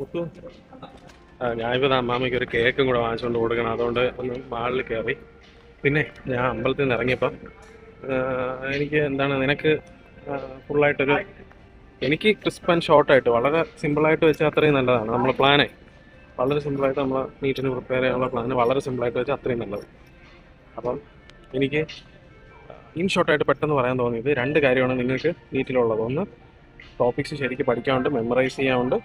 ഒത്തു ഞാനിപ്പോൾ അമ്മാമ്മയ്ക്ക് ഒരു കേക്കും കൂടെ വാങ്ങിച്ചുകൊണ്ട് കൊടുക്കണം. അതുകൊണ്ട് ഒന്ന് മാളിൽ കയറി. പിന്നെ ഞാൻ അമ്പലത്തിൽ നിന്ന് ഇറങ്ങിയപ്പം എനിക്ക് എന്താണ് നിനക്ക് ഫുള്ളായിട്ടൊരു എനിക്ക് ക്രിസ്പ് ആൻഡ് ഷോർട്ടായിട്ട് വളരെ സിമ്പിളായിട്ട് വെച്ചാൽ അത്രയും നല്ലതാണ്. നമ്മളെ പ്ലാനേ വളരെ സിമ്പിളായിട്ട് നമ്മൾ നീറ്റിന് പ്രിപ്പയർ ചെയ്യാനുള്ള പ്ലാന് വളരെ സിമ്പിളായിട്ട് വെച്ചാൽ അത്രയും നല്ലത്. അപ്പം എനിക്ക് ഇൻ ഷോർട്ടായിട്ട് പെട്ടെന്ന് പറയാൻ തോന്നിയത് രണ്ട് കാര്യമാണ് നിങ്ങൾക്ക് നീറ്റിലുള്ളത്. ഒന്ന്, ടോപ്പിക്സ് ശരിക്കും പഠിക്കാനുണ്ട്, മെമ്മറൈസ് ചെയ്യാനുണ്ട്,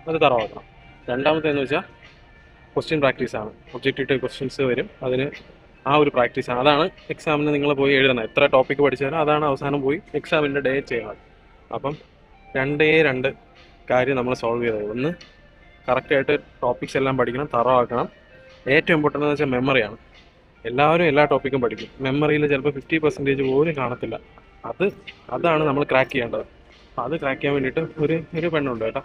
അത് തറവാക്കണം. രണ്ടാമത്തേന്ന് വെച്ചാൽ ക്വസ്റ്റ്യൻ പ്രാക്ടീസാണ്. ഒബ്ജക്റ്റീവ് ടൈപ്പ് ക്വസ്റ്റ്യൻസ് വരും, അതിന് ആ ഒരു പ്രാക്ടീസാണ്. അതാണ് എക്സാമിന് നിങ്ങൾ പോയി എഴുതുന്നത്. എത്ര ടോപ്പിക്ക് പഠിച്ചാലും അതാണ് അവസാനം പോയി എക്സാമിൻ്റെ ഡേ ചെയ്യണം. അപ്പം രണ്ട് കാര്യം നമ്മൾ സോൾവ് ചെയ്തത്. ഒന്ന്, കറക്റ്റായിട്ട് ടോപ്പിക്സ് എല്ലാം പഠിക്കണം, തറവാക്കണം. ഏറ്റവും ഇമ്പോർട്ടൻ്റ് എന്ന് വെച്ചാൽ മെമ്മറിയാണ്. എല്ലാവരും എല്ലാ ടോപ്പിക്കും പഠിക്കും, മെമ്മറിയിൽ ചിലപ്പോൾ 50% പോലും കാണത്തില്ല. അതാണ് നമ്മൾ ക്രാക്ക് ചെയ്യേണ്ടത്. അപ്പോൾ അത് ക്രാക്ക് ചെയ്യാൻ വേണ്ടിയിട്ട് ഒരു പെണ്ണുണ്ട് കേട്ടോ,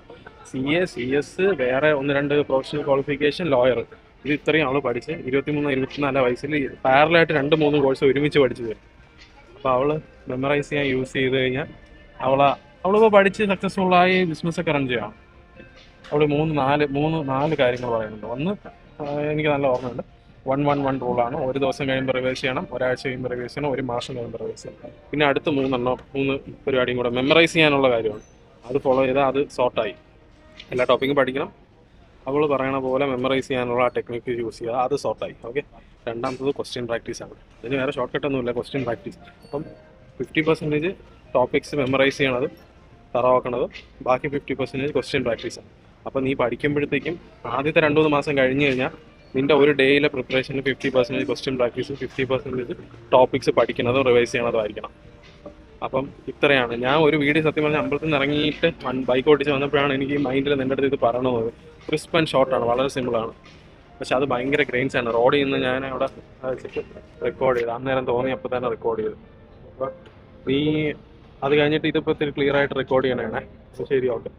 CS വേറെ 1-2 പ്രൊഫഷണൽ ക്വാളിഫിക്കേഷൻ, ലോയർ. ഇത് ഇത്രയും അവൾ പഠിച്ച് 23-24 വയസ്സിൽ പാരലായിട്ട് 2-3 കോഴ്സ് ഒരുമിച്ച് പഠിച്ചു തരും. അപ്പോൾ അവൾ മെമ്മറൈസ് ചെയ്യാൻ യൂസ് ചെയ്ത് കഴിഞ്ഞാൽ അവളിപ്പോൾ പഠിച്ച് സക്സസ്ഫുള്ളായി ബിസിനസ്സൊക്കെ റൺ ചെയ്യാം. അവൾ 3-4 കാര്യങ്ങൾ പറയുന്നുണ്ട്. ഒന്ന്, എനിക്ക് നല്ല ഓർമ്മയുണ്ട്, 1-1-1 റൂളാണ്. ഒരു ദിവസം കഴിയുമ്പോൾ റിവേഴ്സ് ചെയ്യണം, ഒരാഴ്ച കഴിയുമ്പോൾ റിവേഴ്സ് ചെയ്യണം, ഒരു മാസം കഴിയുമ്പോൾ റിവേഴ്സ് ചെയ്യണം. പിന്നെ അടുത്ത 3 പരിപാടിയും കൂടെ മെമ്മറൈസ് ചെയ്യാനുള്ള കാര്യമാണ്. അത് ഫോളോ ചെയ്താൽ അത് സോർട്ടായി. എല്ലാ ടോപ്പിക്കും പഠിക്കണം, അവൾ പറയണ പോലെ മെമ്മറൈസ് ചെയ്യാനുള്ള ആ ടെക്നിക്ക് യൂസ് ചെയ്യുക, അത് സോർട്ടായി. ഓക്കെ. രണ്ടാമത്തത് ക്വസ്റ്റ്യൻ പ്രാക്ടീസാണ്. ഇതിന് വേറെ ഷോർട്ട് കട്ടൊന്നുമില്ല, ക്വസ്റ്റ്യൻ പ്രാക്ടീസ്. അപ്പം 50% ടോപ്പിക്സ് മെമ്മറൈസ് ചെയ്യണത്, തറവാക്കണത്, ബാക്കി 50% ക്വസ്റ്റ്യൻ പ്രാക്ടീസാണ്. അപ്പം നീ പഠിക്കുമ്പോഴത്തേക്കും ആദ്യത്തെ 2-3 മാസം കഴിഞ്ഞ് കഴിഞ്ഞാൽ നിൻ്റെ ഒരു ഡേയിലെ പ്രിപ്പറേഷനിൽ 50% ക്വസ്റ്റ്യൻ പ്രാക്ടീസും 50% ടോപ്പിക്സ് പഠിക്കുന്നതും റിവൈസ് ചെയ്യണതും ആയിരിക്കണം. അപ്പം ഇത്രയാണ്. ഞാൻ ഒരു വീഡിയോ സത്യം പറഞ്ഞാൽ അമ്പലത്തിൽ നിന്ന് ഇറങ്ങിയിട്ട് ബൈക്ക് ഓടിച്ച് വന്നപ്പോഴാണ് എനിക്ക് മൈൻഡിൽ നിൻ്റെ അടുത്ത് ഇത് പറയണത്. ക്രിസ്പ് ആൻഡ് ഷോർട്ടാണ്, വളരെ സിമ്പിളാണ്. പക്ഷെ അത് ഭയങ്കര ഗ്രെയിൻസാണ്. റോഡിൽ നിന്ന് ഞാൻ അവിടെ വെച്ചിട്ട് റെക്കോർഡ് ചെയ്ത് അന്നേരം തോന്നി, അപ്പോൾ തന്നെ റെക്കോർഡ് ചെയ്തു. അപ്പോൾ നീ അത് കഴിഞ്ഞിട്ട് ഇതിപ്പോൾ ഇത്തിരി ക്ലിയർ ആയിട്ട് റെക്കോർഡ് ചെയ്യണേ. ശരി, ഓക്കെ.